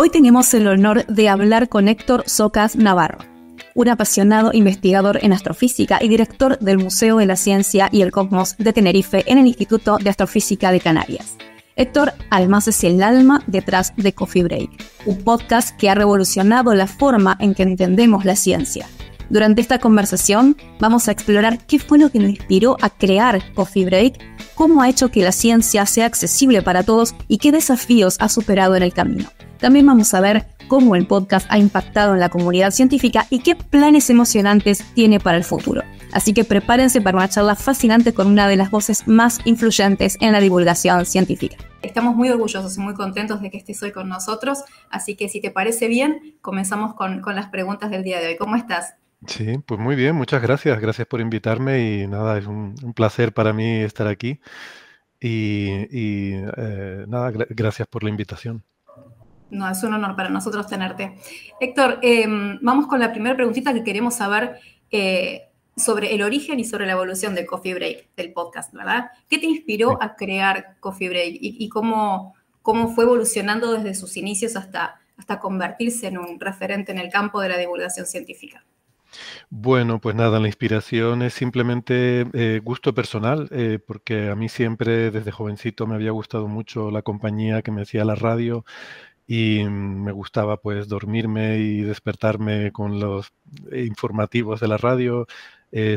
Hoy tenemos el honor de hablar con Héctor Socas Navarro, un apasionado investigador en astrofísica y director del Museo de la Ciencia y el Cosmos de Tenerife en el Instituto de Astrofísica de Canarias. Héctor además es el alma detrás de Coffee Break, un podcast que ha revolucionado la forma en que entendemos la ciencia. Durante esta conversación vamos a explorar qué fue lo que nos inspiró a crear Coffee Break, cómo ha hecho que la ciencia sea accesible para todos y qué desafíos ha superado en el camino. También vamos a ver cómo el podcast ha impactado en la comunidad científica y qué planes emocionantes tiene para el futuro. Así que prepárense para una charla fascinante con una de las voces más influyentes en la divulgación científica. Estamos muy orgullosos y muy contentos de que estés hoy con nosotros, así que si te parece bien, comenzamos con las preguntas del día de hoy. ¿Cómo estás? Sí, pues muy bien, muchas gracias. Gracias por invitarme y nada, es un placer para mí estar aquí y gracias por la invitación. No, es un honor para nosotros tenerte. Héctor, vamos con la primera preguntita que queremos saber sobre el origen y sobre la evolución de Coffee Break, del podcast, ¿verdad? ¿Qué te inspiró a crear Coffee Break y cómo fue evolucionando desde sus inicios hasta convertirse en un referente en el campo de la divulgación científica? Bueno, pues nada, la inspiración es simplemente gusto personal, porque a mí siempre desde jovencito me había gustado mucho la compañía que me hacía la radio y me gustaba pues dormirme y despertarme con los informativos de la radio,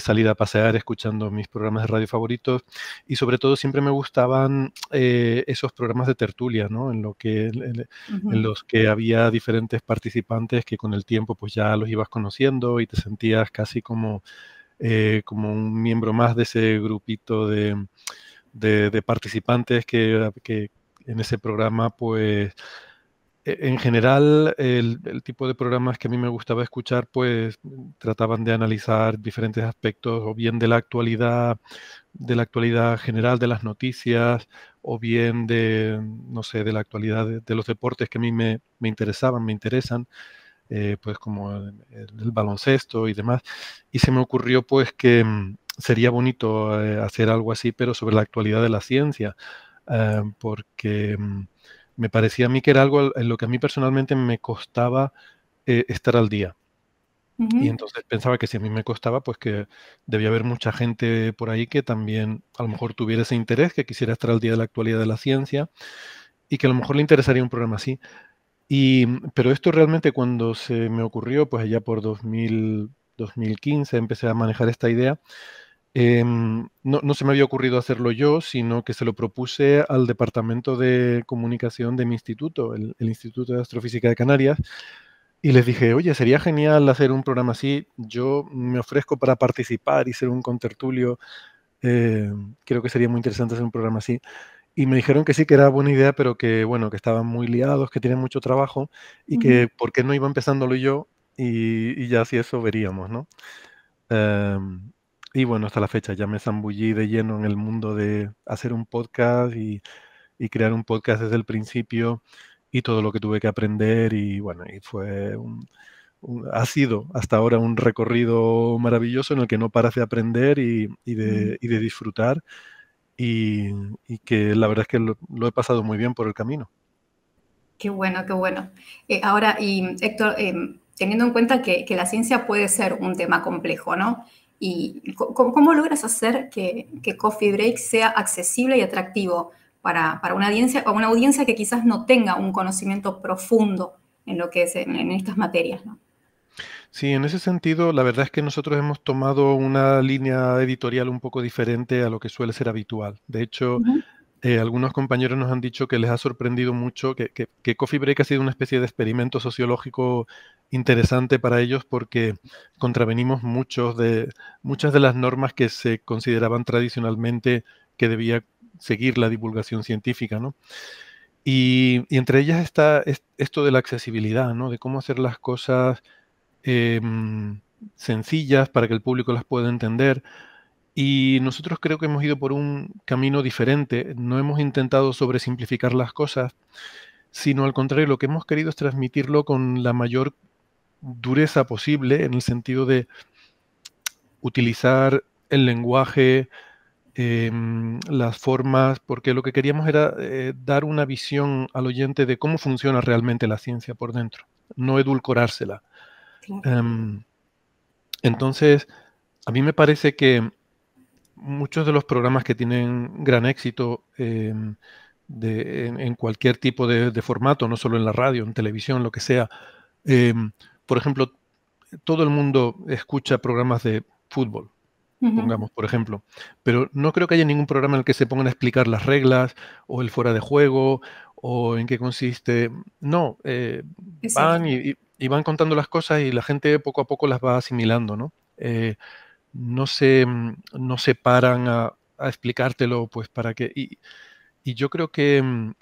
salir a pasear escuchando mis programas de radio favoritos y sobre todo siempre me gustaban esos programas de tertulia, ¿no? En los que había diferentes participantes que con el tiempo pues ya los ibas conociendo y te sentías casi como un miembro más de ese grupito de participantes que en ese programa pues en general, el tipo de programas que a mí me gustaba escuchar, pues trataban de analizar diferentes aspectos, o bien de la actualidad general de las noticias, o bien no sé, de la actualidad de los deportes que a mí me interesaban, me interesan, pues como el baloncesto y demás. Y se me ocurrió pues que sería bonito hacer algo así, pero sobre la actualidad de la ciencia, porque me parecía a mí que era algo en lo que a mí personalmente me costaba estar al día. Y entonces pensaba que si a mí me costaba, pues que debía haber mucha gente por ahí que también a lo mejor tuviera ese interés, que quisiera estar al día de la actualidad de la ciencia y que a lo mejor le interesaría un programa así. Pero esto realmente cuando se me ocurrió, pues allá por 2015 empecé a manejar esta idea. No se me había ocurrido hacerlo yo, sino que se lo propuse al departamento de comunicación de mi instituto, el Instituto de Astrofísica de Canarias, y les dije, oye, sería genial hacer un programa así, yo me ofrezco para participar y ser un contertulio, eh, creo que sería muy interesante hacer un programa así. Y me dijeron que sí, que era buena idea, pero que bueno, que estaban muy liados, que tienen mucho trabajo y que por qué no iba empezándolo yo y ya si eso veríamos, ¿no? Em, y bueno, hasta la fecha ya me zambullí de lleno en el mundo de hacer un podcast y crear un podcast desde el principio y todo lo que tuve que aprender y bueno, y fue ha sido hasta ahora un recorrido maravilloso en el que no paras de aprender y de disfrutar y, y que la verdad es que lo he pasado muy bien por el camino. Qué bueno, qué bueno. Ahora, y Héctor, teniendo en cuenta que la ciencia puede ser un tema complejo, ¿no? ¿Y cómo logras hacer que Coffee Break sea accesible y atractivo para una audiencia que quizás no tenga un conocimiento profundo en lo que es en estas materias, ¿no? Sí, en ese sentido, la verdad es que nosotros hemos tomado una línea editorial un poco diferente a lo que suele ser habitual. De hecho, Ujú. algunos compañeros nos han dicho que les ha sorprendido mucho que Coffee Break ha sido una especie de experimento sociológico interesante para ellos porque contravenimos muchas de las normas que se consideraban tradicionalmente que debía seguir la divulgación científica, ¿no? Y entre ellas está esto de la accesibilidad, ¿no? De cómo hacer las cosas sencillas para que el público las pueda entender. Y nosotros creo que hemos ido por un camino diferente. No hemos intentado sobresimplificar las cosas, sino al contrario, lo que hemos querido es transmitirlo con la mayor dureza posible, en el sentido de utilizar el lenguaje las formas, porque lo que queríamos era dar una visión al oyente de cómo funciona realmente la ciencia por dentro, no edulcorársela. Claro. Entonces, a mí me parece que muchos de los programas que tienen gran éxito en cualquier tipo de formato, no solo en la radio, en televisión, lo que sea, por ejemplo, todo el mundo escucha programas de fútbol, Ujú. pongamos, por ejemplo, pero no creo que haya ningún programa en el que se pongan a explicar las reglas o el fuera de juego o en qué consiste. No, Es cierto. van y van contando las cosas y la gente poco a poco las va asimilando, ¿no? No se paran a explicártelo, pues para que... Y yo creo que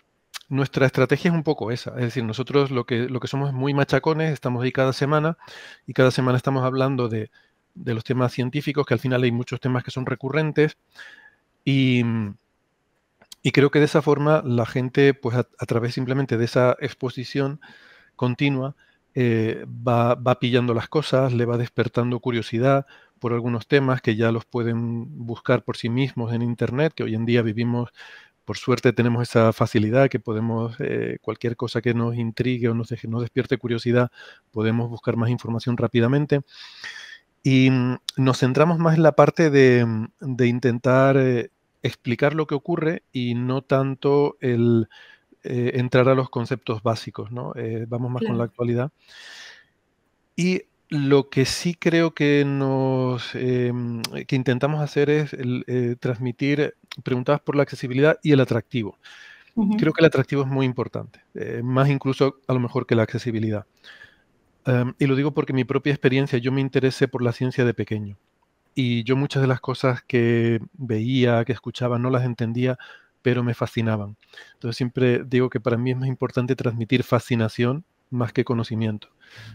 nuestra estrategia es un poco esa, es decir, nosotros lo que somos es muy machacones, estamos ahí cada semana y cada semana estamos hablando de los temas científicos, que al final hay muchos temas que son recurrentes y, y creo que de esa forma la gente, pues a través simplemente de esa exposición continua, va pillando las cosas, le va despertando curiosidad por algunos temas que ya los pueden buscar por sí mismos en Internet, que hoy en día vivimos, por suerte tenemos esa facilidad que podemos, cualquier cosa que nos intrigue o nos despierte curiosidad, podemos buscar más información rápidamente. Y nos centramos más en la parte de intentar explicar lo que ocurre y no tanto el entrar a los conceptos básicos, ¿no? Vamos más con la Claro. actualidad. Y lo que sí creo que intentamos hacer es transmitir preguntas por la accesibilidad y el atractivo. Creo Ujú. que el atractivo es muy importante, más incluso a lo mejor que la accesibilidad. Y lo digo porque mi propia experiencia, yo me interesé por la ciencia de pequeño. Y yo muchas de las cosas que veía, que escuchaba, no las entendía, pero me fascinaban. Entonces siempre digo que para mí es más importante transmitir fascinación más que conocimiento.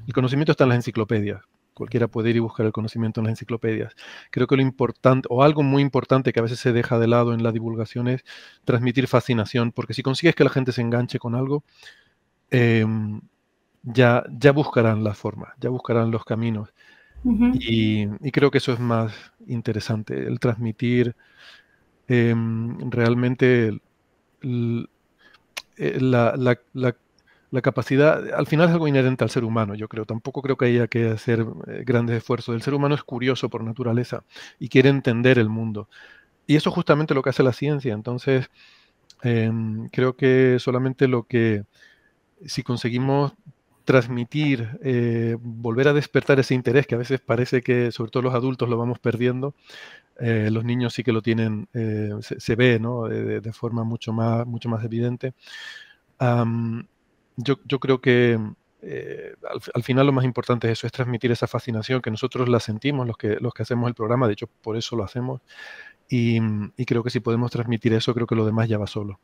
El conocimiento está en las enciclopedias. Cualquiera puede ir y buscar el conocimiento en las enciclopedias. Creo que lo importante, o algo muy importante que a veces se deja de lado en la divulgación, es transmitir fascinación, porque si consigues que la gente se enganche con algo, ya buscarán la forma, ya buscarán los caminos. Ujú. Y creo que eso es más interesante, el transmitir realmente el- la capacidad, al final es algo inherente al ser humano, yo creo. Tampoco creo que haya que hacer grandes esfuerzos. El ser humano es curioso por naturaleza y quiere entender el mundo. Y eso es justamente lo que hace la ciencia. Entonces, creo que solamente si conseguimos transmitir, volver a despertar ese interés que a veces parece que, sobre todo los adultos, lo vamos perdiendo, los niños sí que lo tienen, se ve, ¿no? De forma mucho más evidente. Am, yo creo que al final lo más importante es eso, es transmitir esa fascinación que nosotros la sentimos, los que hacemos el programa, de hecho por eso lo hacemos, y creo que si podemos transmitir eso, creo que lo demás ya va solo.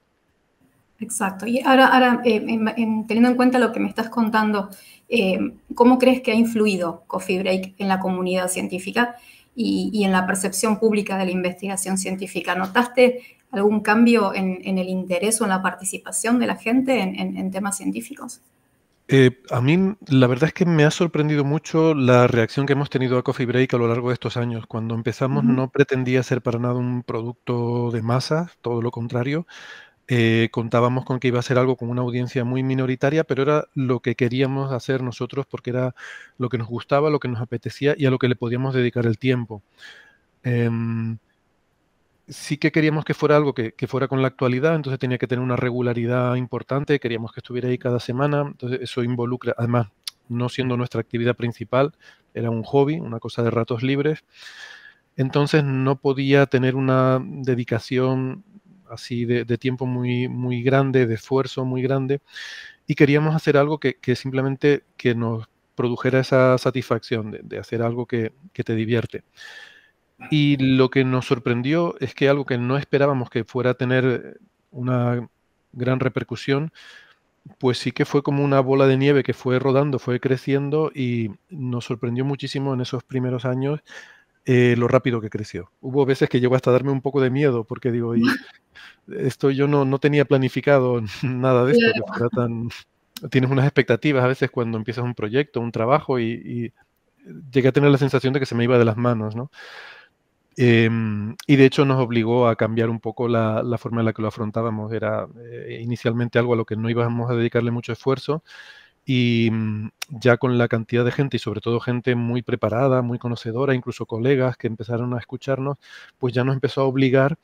Exacto. Y ahora teniendo en cuenta lo que me estás contando, ¿cómo crees que ha influido Coffee Break en la comunidad científica y en la percepción pública de la investigación científica? ¿Notaste algún cambio en el interés o en la participación de la gente en temas científicos? A mí la verdad es que me ha sorprendido mucho la reacción que hemos tenido a Coffee Break a lo largo de estos años. Cuando empezamos Ujú. no pretendía ser para nada un producto de masas, todo lo contrario. Contábamos con que iba a ser algo con una audiencia muy minoritaria, pero era lo que queríamos hacer nosotros porque era lo que nos gustaba, lo que nos apetecía y a lo que le podíamos dedicar el tiempo. Em, sí que queríamos que fuera algo que fuera con la actualidad, entonces tenía que tener una regularidad importante, queríamos que estuviera ahí cada semana, entonces eso involucra, además, no siendo nuestra actividad principal, era un hobby, una cosa de ratos libres, entonces no podía tener una dedicación así de tiempo muy grande, de esfuerzo muy grande, y queríamos hacer algo que simplemente que nos produjera esa satisfacción de hacer algo que te divierte. Y lo que nos sorprendió es que algo que no esperábamos que fuera a tener una gran repercusión, pues sí que fue como una bola de nieve que fue rodando, fue creciendo y nos sorprendió muchísimo en esos primeros años lo rápido que creció. Hubo veces que llegó hasta darme un poco de miedo porque digo, y esto yo no tenía planificado nada de esto, que Claro. fuera tan... Tienes unas expectativas a veces cuando empiezas un proyecto, un trabajo y llegué a tener la sensación de que se me iba de las manos, ¿no? Y de hecho nos obligó a cambiar un poco la forma en la que lo afrontábamos. Era inicialmente algo a lo que no íbamos a dedicarle mucho esfuerzo y ya con la cantidad de gente y sobre todo gente muy preparada, muy conocedora, incluso colegas que empezaron a escucharnos, pues ya nos empezó a obligar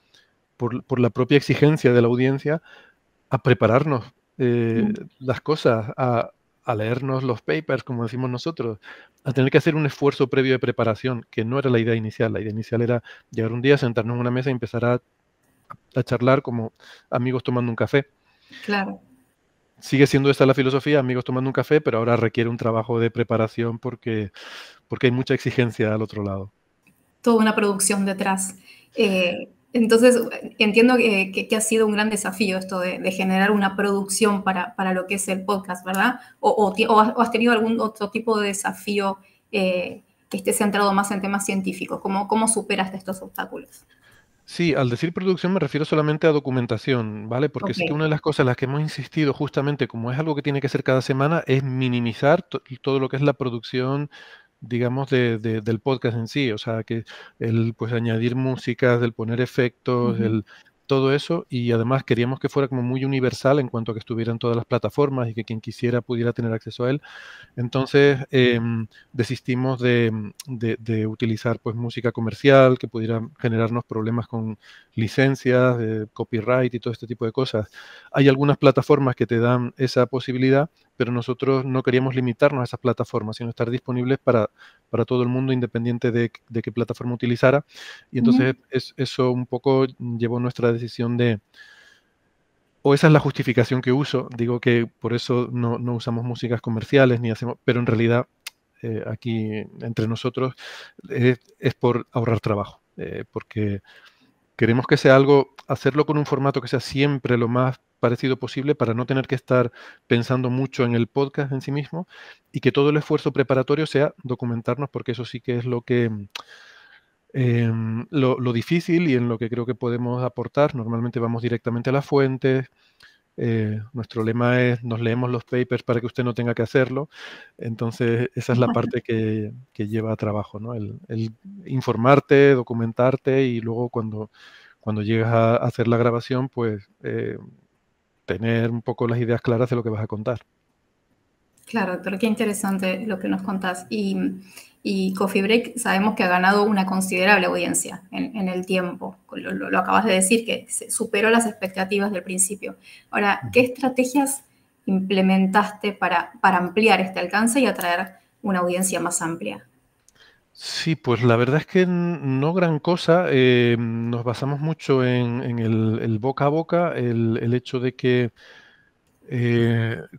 por la propia exigencia de la audiencia a prepararnos las cosas, a leernos los papers, como decimos nosotros, a tener que hacer un esfuerzo previo de preparación, que no era la idea inicial. La idea inicial era llegar un día, sentarnos en una mesa y empezar a charlar como amigos tomando un café. Claro. Sigue siendo esta la filosofía, amigos tomando un café, pero ahora requiere un trabajo de preparación porque hay mucha exigencia al otro lado. Toda una producción detrás. Entonces, entiendo que ha sido un gran desafío esto de generar una producción para lo que es el podcast, ¿verdad? O has tenido algún otro tipo de desafío que esté centrado más en temas científicos. ¿Cómo superaste estos obstáculos? Sí, al decir producción me refiero solamente a documentación, ¿vale? Porque Ok. sí que una de las cosas en las que hemos insistido justamente, como es algo que tiene que ser cada semana, es minimizar todo lo que es la producción, digamos, del podcast en sí. O sea, que pues añadir músicas, el poner efectos, Ujú. todo eso. Y además queríamos que fuera como muy universal en cuanto a que estuviera en todas las plataformas y que quien quisiera pudiera tener acceso a él. Entonces desistimos de utilizar pues música comercial que pudiera generarnos problemas con licencias, de copyright y todo este tipo de cosas. Hay algunas plataformas que te dan esa posibilidad, pero nosotros no queríamos limitarnos a esas plataformas, sino estar disponibles para todo el mundo independiente de qué plataforma utilizara. Y entonces Ujú. eso un poco llevó nuestra decisión o esa es la justificación que uso, digo que por eso no usamos músicas comerciales ni hacemos, pero en realidad aquí entre nosotros es por ahorrar trabajo, porque queremos que sea algo, hacerlo con un formato que sea siempre lo más parecido posible para no tener que estar pensando mucho en el podcast en sí mismo y que todo el esfuerzo preparatorio sea documentarnos, porque eso sí que es lo que lo difícil y en lo que creo que podemos aportar. Normalmente vamos directamente a las fuentes. Nuestro lema es, nos leemos los papers para que usted no tenga que hacerlo. Entonces, esa es la parte que lleva a trabajo, ¿no? El informarte, documentarte y luego cuando llegas a hacer la grabación, pues tener un poco las ideas claras de lo que vas a contar. Claro, pero qué interesante lo que nos contás. Y Coffee Break sabemos que ha ganado una considerable audiencia en el tiempo. Lo acabas de decir, que superó las expectativas del principio. Ahora, ¿qué estrategias implementaste para ampliar este alcance y atraer una audiencia más amplia? Sí, pues la verdad es que no gran cosa. Nos basamos mucho en el boca a boca, el hecho de que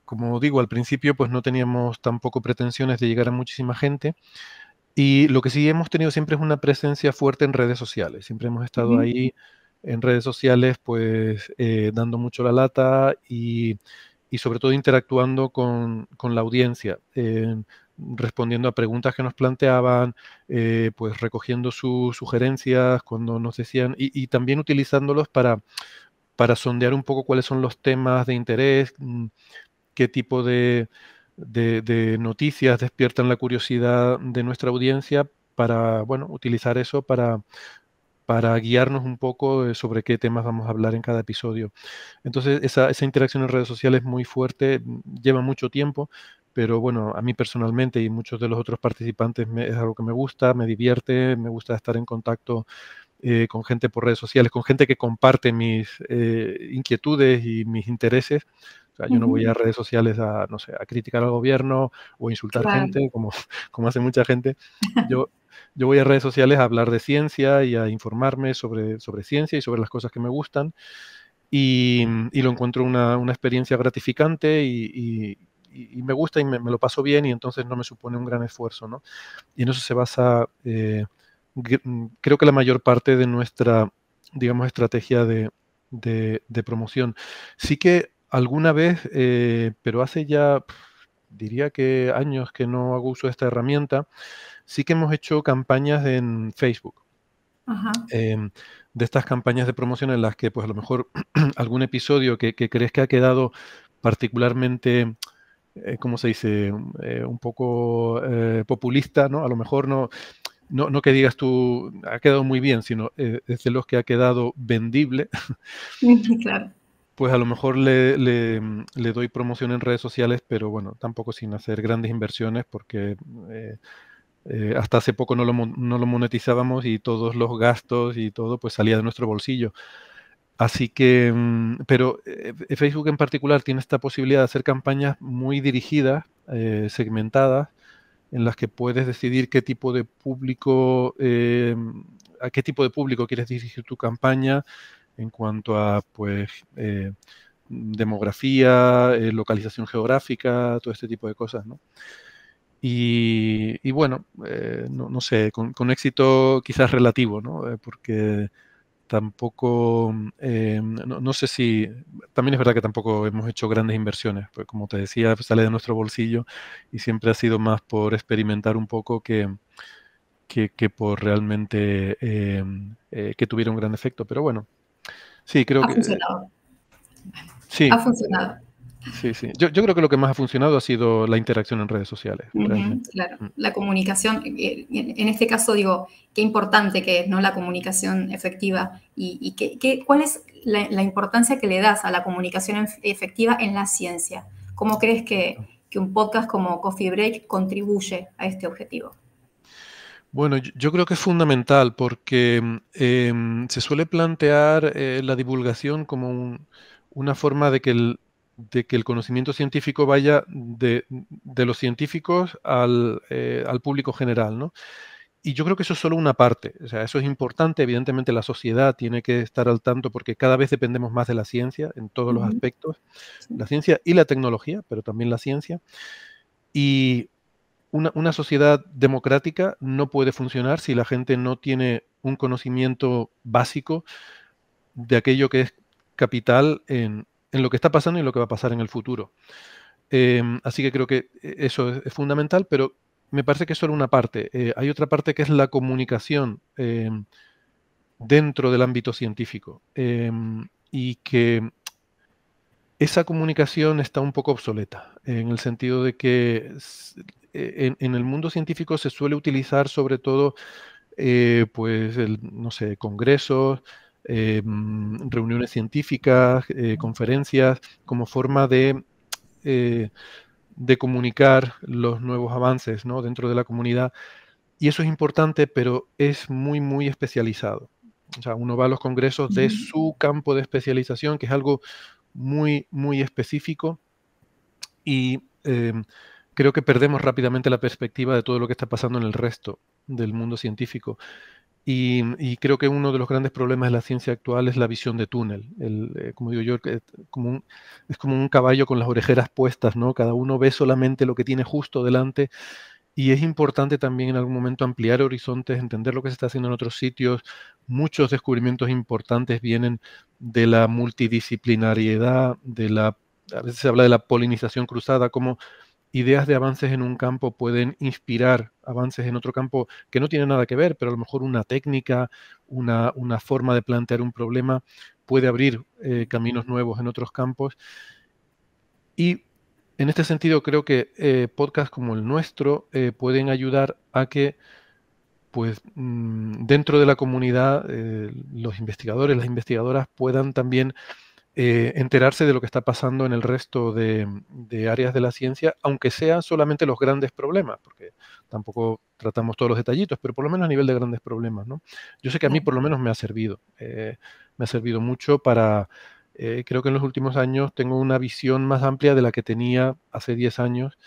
como digo, al principio pues no teníamos tampoco pretensiones de llegar a muchísima gente y lo que sí hemos tenido siempre es una presencia fuerte en redes sociales. Siempre hemos estado Ujú. ahí en redes sociales pues dando mucho la lata y sobre todo interactuando con la audiencia, respondiendo a preguntas que nos planteaban, pues recogiendo sus sugerencias cuando nos decían y también utilizándolos para sondear un poco cuáles son los temas de interés, qué tipo de noticias despiertan la curiosidad de nuestra audiencia para, bueno, utilizar eso para guiarnos un poco sobre qué temas vamos a hablar en cada episodio. Entonces, esa interacción en redes sociales es muy fuerte, lleva mucho tiempo, pero bueno, a mí personalmente y muchos de los otros participantes es algo que me gusta, me divierte, me gusta estar en contacto con gente por redes sociales, con gente que comparte mis inquietudes y mis intereses. O sea, yo no voy Ujú. a redes sociales a, no sé, a criticar al gobierno o a insultar Claro. gente, como, como hace mucha gente. Yo, yo voy a redes sociales a hablar de ciencia y a informarme sobre ciencia y sobre las cosas que me gustan. Y lo encuentro una experiencia gratificante y me gusta y me lo paso bien y entonces no me supone un gran esfuerzo, ¿no? Y en eso se basa, creo que la mayor parte de nuestra, digamos, estrategia de promoción. Sí que alguna vez, pero hace ya, diría que años que no hago uso de esta herramienta, sí que hemos hecho campañas en Facebook. Ajá. De estas campañas de promoción en las que, pues a lo mejor algún episodio que crees que ha quedado particularmente, ¿cómo se dice? Un poco populista, ¿no? A lo mejor no, no que digas tú, ha quedado muy bien, sino es de los que ha quedado vendible, Claro. pues a lo mejor le doy promoción en redes sociales, pero bueno, tampoco sin hacer grandes inversiones porque hasta hace poco no lo monetizábamos y todos los gastos y todo pues salía de nuestro bolsillo. Así que, pero Facebook en particular tiene esta posibilidad de hacer campañas muy dirigidas, segmentadas, en las que puedes decidir qué tipo de público, a qué tipo de público quieres dirigir tu campaña en cuanto a, pues, demografía, localización geográfica, todo este tipo de cosas, ¿no? Y bueno, no sé, con éxito quizás relativo, ¿no? Porque tampoco, no sé si, también es verdad que tampoco hemos hecho grandes inversiones, pues como te decía, pues, sale de nuestro bolsillo y siempre ha sido más por experimentar un poco que por realmente que tuviera un gran efecto. Pero bueno, sí, creo Ha que funcionado. Ha sí, funcionado. sí, sí. Yo creo que lo que más ha funcionado ha sido la interacción en redes sociales, Ujú, realmente. claro, Mm. la comunicación, en este caso digo, qué importante que es, ¿no? La comunicación efectiva y ¿cuál es la importancia que le das a la comunicación efectiva en la ciencia? ¿Cómo crees que un podcast como Coffee Break contribuye a este objetivo? Bueno, yo creo que es fundamental porque se suele plantear la divulgación como una forma de que el conocimiento científico vaya de los científicos al público general, ¿no? Y yo creo que eso es solo una parte. O sea, eso es importante. Evidentemente, la sociedad tiene que estar al tanto porque cada vez dependemos más de la ciencia en todos los Ujú, aspectos, sí, la ciencia y la tecnología, pero también la ciencia. Y una sociedad democrática no puede funcionar si la gente no tiene un conocimiento básico de aquello que es capital en lo que está pasando y lo que va a pasar en el futuro. Así que creo que eso es fundamental, pero me parece que es solo una parte. Hay otra parte que es la comunicación dentro del ámbito científico, y que esa comunicación está un poco obsoleta, en el sentido de que en el mundo científico se suele utilizar sobre todo, pues, no sé, congresos, reuniones científicas, conferencias, como forma eh, de comunicar los nuevos avances, ¿no? Dentro de la comunidad. Y eso es importante, pero es muy, muy especializado. O sea, uno va a los congresos de ujú, su campo de especialización, que es algo muy, muy específico y creo que perdemos rápidamente la perspectiva de todo lo que está pasando en el resto del mundo científico. Y creo que uno de los grandes problemas de la ciencia actual es la visión de túnel. Como digo yo, es como un caballo con las orejeras puestas, ¿no? Cada uno ve solamente lo que tiene justo delante y es importante también en algún momento ampliar horizontes, entender lo que se está haciendo en otros sitios. Muchos descubrimientos importantes vienen de la multidisciplinariedad, a veces se habla de la polinización cruzada, como ideas de avances en un campo pueden inspirar avances en otro campo que no tiene nada que ver, pero a lo mejor una técnica, una forma de plantear un problema puede abrir caminos nuevos en otros campos. Y en este sentido creo que podcasts como el nuestro pueden ayudar a que, pues, dentro de la comunidad, los investigadores, las investigadoras puedan también enterarse de lo que está pasando en el resto de áreas de la ciencia, aunque sean solamente los grandes problemas, porque tampoco tratamos todos los detallitos, pero por lo menos a nivel de grandes problemas, ¿no? Yo sé que a mí claro. por lo menos me ha servido mucho para, creo que en los últimos años tengo una visión más amplia de la que tenía hace 10 años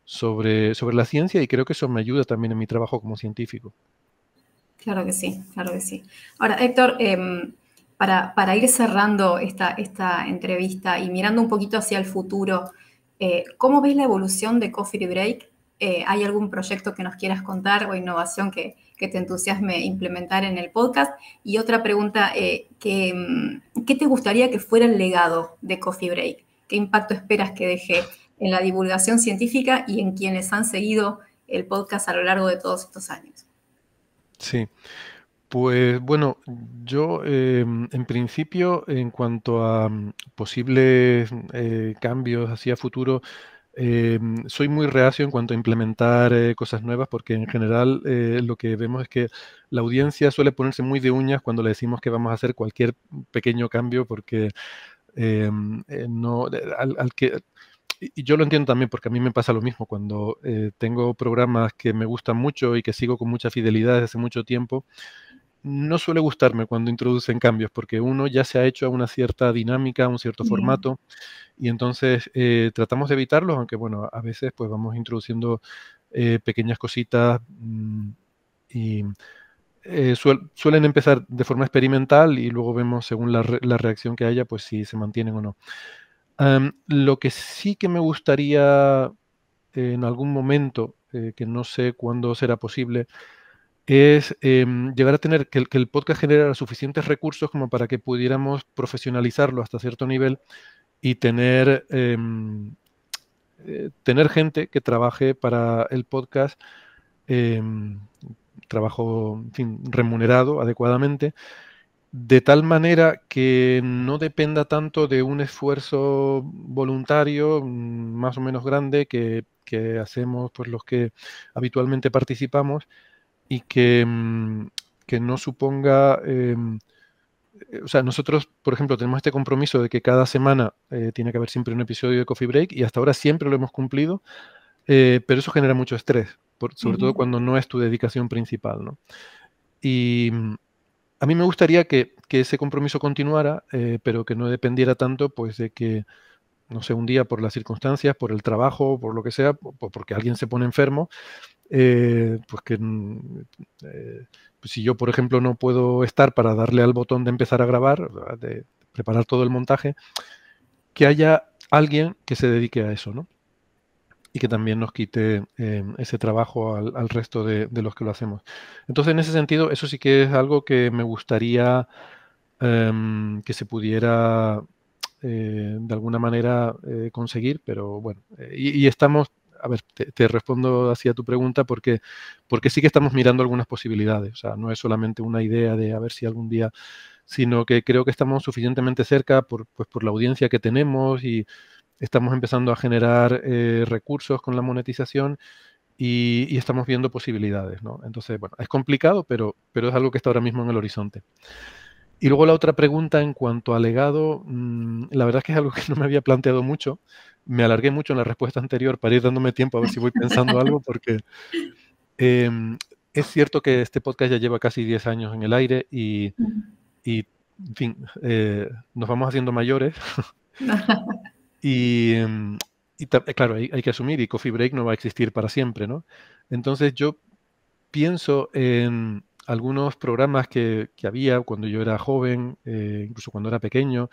sobre la ciencia y creo que eso me ayuda también en mi trabajo como científico. Claro que sí, claro que sí. Ahora, Héctor, para ir cerrando esta entrevista y mirando un poquito hacia el futuro, ¿cómo ves la evolución de Coffee Break? ¿Hay algún proyecto que nos quieras contar o innovación que te entusiasme implementar en el podcast? Y otra pregunta, ¿qué te gustaría que fuera el legado de Coffee Break? ¿Qué impacto esperas que deje en la divulgación científica y en quienes han seguido el podcast a lo largo de todos estos años? Sí. Pues bueno, yo en principio, en cuanto a posibles cambios hacia futuro, Soy muy reacio en cuanto a implementar cosas nuevas porque en general lo que vemos es que la audiencia suele ponerse muy de uñas cuando le decimos que vamos a hacer cualquier pequeño cambio porque no, al que... Y yo lo entiendo también porque a mí me pasa lo mismo cuando tengo programas que me gustan mucho y que sigo con mucha fidelidad desde hace mucho tiempo. No suele gustarme cuando introducen cambios porque uno ya se ha hecho a una cierta dinámica, a un cierto Bien. formato y entonces tratamos de evitarlos, aunque bueno, a veces pues vamos introduciendo pequeñas cositas y suelen empezar de forma experimental y luego vemos según la reacción que haya, pues si se mantienen o no. Lo que sí que me gustaría en algún momento, que no sé cuándo será posible, es llegar a tener que el podcast generara suficientes recursos como para que pudiéramos profesionalizarlo hasta cierto nivel y tener gente que trabaje para el podcast, trabajo, en fin, remunerado adecuadamente, de tal manera que no dependa tanto de un esfuerzo voluntario más o menos grande que hacemos pues, los que habitualmente participamos y que no suponga o sea, nosotros, por ejemplo, tenemos este compromiso de que cada semana tiene que haber siempre un episodio de Coffee Break y hasta ahora siempre lo hemos cumplido, pero eso genera mucho estrés, sobre todo Ujú. cuando no es tu dedicación principal, ¿no? Y a mí me gustaría que ese compromiso continuara, pero que no dependiera tanto, pues, de que, no sé, un día por las circunstancias, por el trabajo, por lo que sea, porque alguien se pone enfermo, pues que pues si yo, por ejemplo, no puedo estar para darle al botón de empezar a grabar, ¿verdad? De preparar todo el montaje, que haya alguien que se dedique a eso, ¿no? Y que también nos quite ese trabajo al resto de los que lo hacemos. Entonces, en ese sentido, eso sí que es algo que me gustaría que se pudiera de alguna manera conseguir, pero bueno, y estamos, a ver, te respondo así a tu pregunta porque sí que estamos mirando algunas posibilidades, o sea, no es solamente una idea de a ver si algún día, sino que creo que estamos suficientemente cerca pues, por la audiencia que tenemos y estamos empezando a generar recursos con la monetización y estamos viendo posibilidades, ¿no? Entonces, bueno, es complicado, pero es algo que está ahora mismo en el horizonte. Y luego la otra pregunta en cuanto al legado, la verdad es que es algo que no me había planteado mucho. Me alargué mucho en la respuesta anterior para ir dándome tiempo a ver si voy pensando algo, porque em, es cierto que este podcast ya lleva casi 10 años en el aire en fin, nos vamos haciendo mayores y, claro, hay que asumir y Coffee Break no va a existir para siempre, ¿no? Entonces yo pienso en algunos programas que había cuando yo era joven, incluso cuando era pequeño,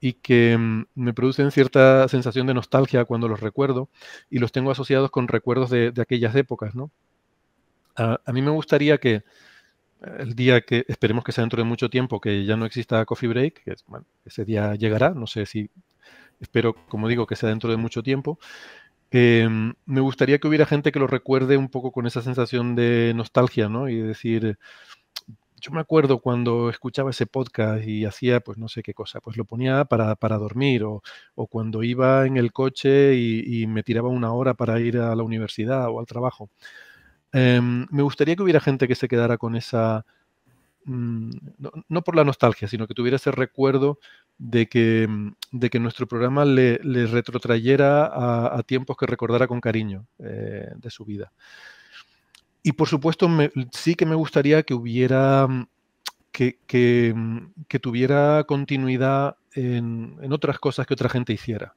y que me producen cierta sensación de nostalgia cuando los recuerdo y los tengo asociados con recuerdos de aquellas épocas, ¿no? A mí me gustaría que el día que, esperemos que sea dentro de mucho tiempo, que ya no exista Coffee Break, que bueno, ese día llegará, no sé si, espero, como digo, que sea dentro de mucho tiempo, me gustaría que hubiera gente que lo recuerde un poco con esa sensación de nostalgia, ¿no? Y decir, yo me acuerdo cuando escuchaba ese podcast y hacía, pues no sé qué cosa, pues lo ponía para dormir o cuando iba en el coche y me tiraba una hora para ir a la universidad o al trabajo. Me gustaría que hubiera gente que se quedara con esa, no por la nostalgia, sino que tuviera ese recuerdo de que nuestro programa le retrotrayera a tiempos que recordara con cariño de su vida. Y por supuesto, sí que me gustaría que hubiera que tuviera continuidad en otras cosas que otra gente hiciera.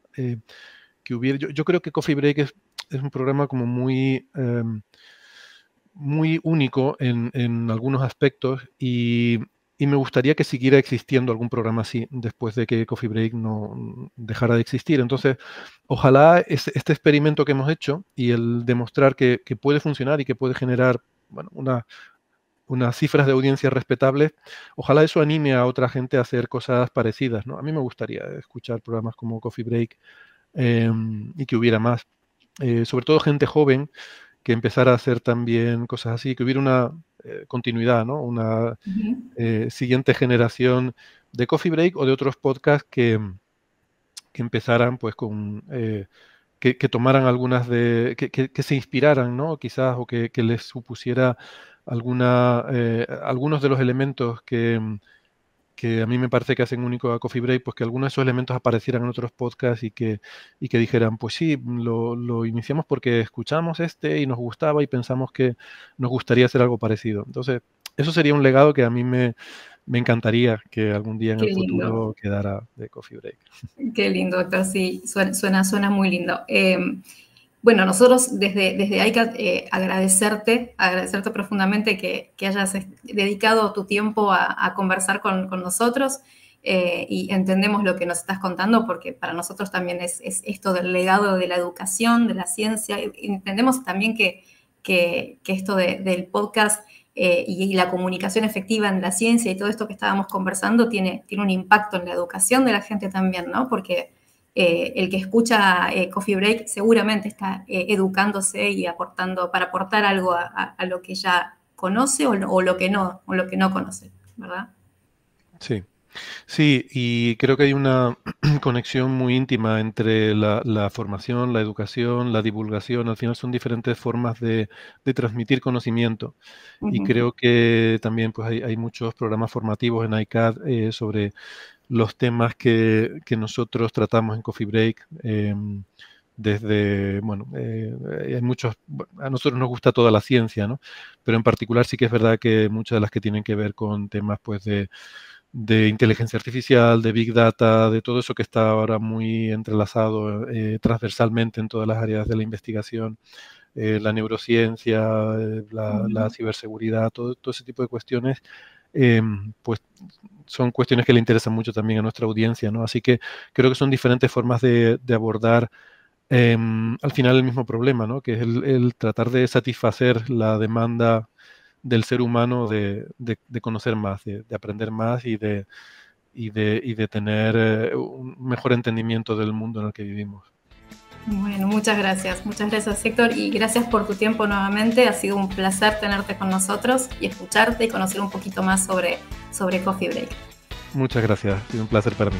Yo creo que Coffee Break es un programa como muy único en algunos aspectos y me gustaría que siguiera existiendo algún programa así después de que Coffee Break no dejara de existir. Entonces, ojalá este experimento que hemos hecho y el demostrar que puede funcionar y que puede generar bueno, unas cifras de audiencia respetables, ojalá eso anime a otra gente a hacer cosas parecidas, ¿no? A mí me gustaría escuchar programas como Coffee Break y que hubiera más. Sobre todo gente joven que empezara a hacer también cosas así, que hubiera una continuidad, ¿no? Una Ujú. siguiente generación de Coffee Break o de otros podcasts que empezaran pues que tomaran algunas que se inspiraran, ¿no? Quizás, o que les supusiera algunos de los elementos que a mí me parece que hacen único a Coffee Break, pues que algunos de esos elementos aparecieran en otros podcasts y que dijeran, pues sí, lo iniciamos porque escuchamos y nos gustaba y pensamos que nos gustaría hacer algo parecido. Entonces, eso sería un legado que a mí me encantaría que algún día en Qué el lindo. futuro quedara de Coffee Break. Qué lindo, Héctor, sí, suena muy lindo. Bueno, nosotros desde ICAT agradecerte profundamente que hayas dedicado tu tiempo a conversar con nosotros y entendemos lo que nos estás contando porque para nosotros también es esto del legado de la educación, de la ciencia. Y entendemos también que esto del podcast y la comunicación efectiva en la ciencia y todo esto que estábamos conversando tiene un impacto en la educación de la gente también, ¿no? Porque el que escucha Coffee Break seguramente está educándose y aportando, para aportar algo a lo que ya conoce o lo que no conoce, ¿verdad? Sí. Sí, y creo que hay una conexión muy íntima entre la formación, la educación, la divulgación. Al final son diferentes formas de transmitir conocimiento. Y Uh-huh. creo que también pues, hay muchos programas formativos en ICAD sobre los temas que nosotros tratamos en Coffee Break. Desde, bueno, hay muchos, a nosotros nos gusta toda la ciencia, ¿no? Pero en particular sí que es verdad que muchas de las que tienen que ver con temas pues de inteligencia artificial, de Big Data, de todo eso que está ahora muy entrelazado transversalmente en todas las áreas de la investigación, la neurociencia, la ciberseguridad, todo ese tipo de cuestiones, pues son cuestiones que le interesan mucho también a nuestra audiencia, ¿no? Así que creo que son diferentes formas de abordar al final el mismo problema, ¿no? Que es el tratar de satisfacer la demanda del ser humano de conocer más, de aprender más y de tener un mejor entendimiento del mundo en el que vivimos. Bueno, muchas gracias, Héctor, y gracias por tu tiempo nuevamente. Ha sido un placer tenerte con nosotros y escucharte y conocer un poquito más sobre Coffee Break. Muchas gracias, ha sido un placer para mí.